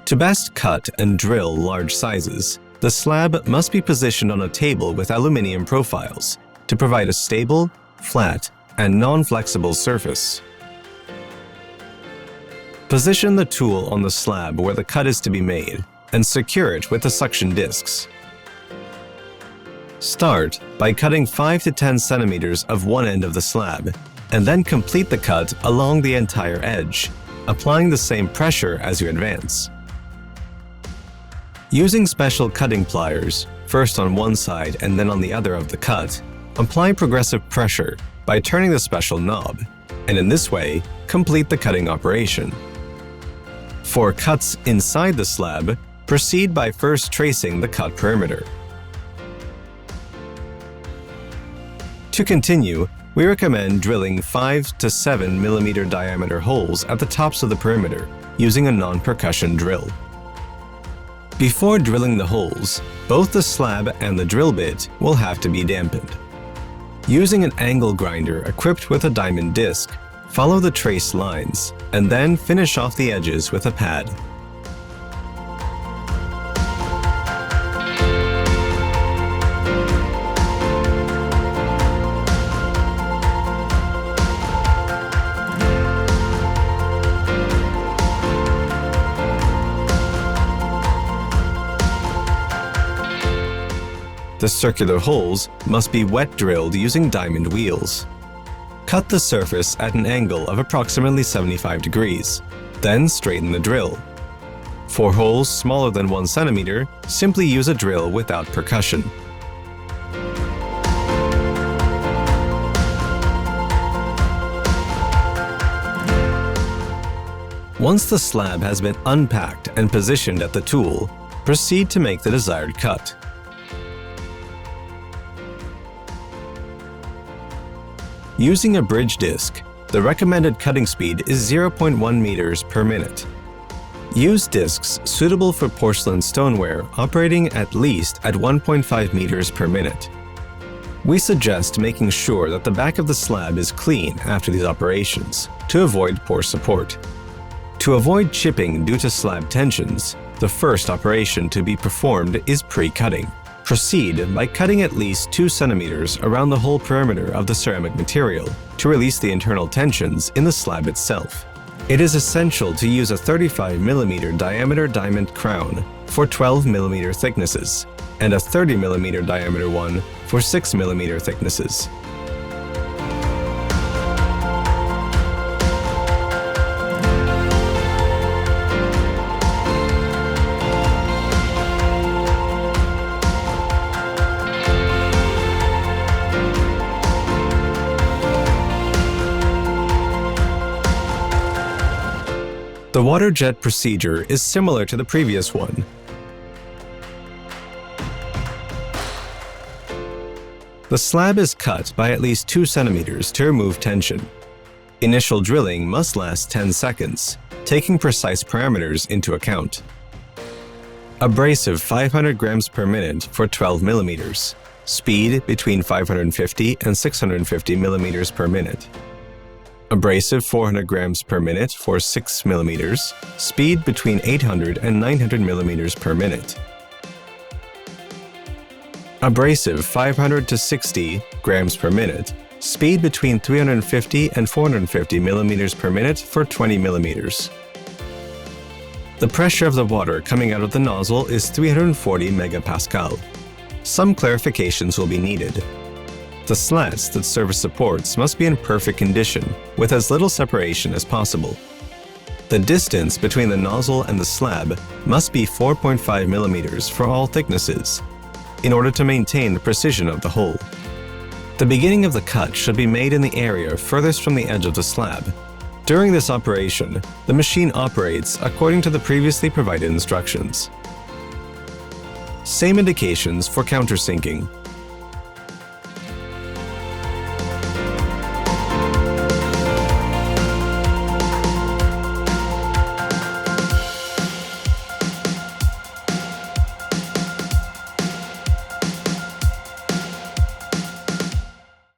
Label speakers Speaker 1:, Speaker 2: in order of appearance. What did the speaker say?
Speaker 1: To best cut and drill large sizes, the slab must be positioned on a table with aluminum profiles to provide a stable, flat, and non-flexible surface. Position the tool on the slab where the cut is to be made and secure it with the suction discs. Start by cutting 5 to 10 centimeters of one end of the slab, and then complete the cut along the entire edge, applying the same pressure as you advance. Using special cutting pliers, first on one side and then on the other of the cut, apply progressive pressure by turning the special knob, and in this way, complete the cutting operation. For cuts inside the slab, proceed by first tracing the cut perimeter. To continue, we recommend drilling 5 to 7 mm diameter holes at the tops of the perimeter using a non-percussion drill. Before drilling the holes, both the slab and the drill bit will have to be dampened. Using an angle grinder equipped with a diamond disc, follow the traced lines and then finish off the edges with a pad. The circular holes must be wet drilled using diamond wheels. Cut the surface at an angle of approximately 75 degrees, then straighten the drill. For holes smaller than 1 centimeter, simply use a drill without percussion. Once the slab has been unpacked and positioned at the tool, proceed to make the desired cut. Using a bridge disc, the recommended cutting speed is 0.1 meters per minute. Use discs suitable for porcelain stoneware operating at least at 1.5 meters per minute. We suggest making sure that the back of the slab is clean after these operations to avoid poor support. To avoid chipping due to slab tensions, the first operation to be performed is pre-cutting. Proceed by cutting at least 2 centimeters around the whole perimeter of the ceramic material to release the internal tensions in the slab itself. It is essential to use a 35 mm diameter diamond crown for 12 mm thicknesses and a 30 mm diameter one for 6 mm thicknesses. The Waterjet procedure is similar to the previous one. The slab is cut by at least 2 centimeters to remove tension. Initial drilling must last 10 seconds, taking precise parameters into account. Abrasive 500 grams per minute for 12 millimeters. Speed between 550 and 650 millimeters per minute. Abrasive 400 grams per minute for 6 millimeters, speed between 800 and 900 millimeters per minute. Abrasive 500 to 60 grams per minute, speed between 350 and 450 millimeters per minute for 20 millimeters. The pressure of the water coming out of the nozzle is 340 megapascal. Some clarifications will be needed. The slats that serve as supports must be in perfect condition, with as little separation as possible. The distance between the nozzle and the slab must be 4.5 millimeters for all thicknesses, in order to maintain the precision of the hole. The beginning of the cut should be made in the area furthest from the edge of the slab. During this operation, the machine operates according to the previously provided instructions. Same indications for countersinking.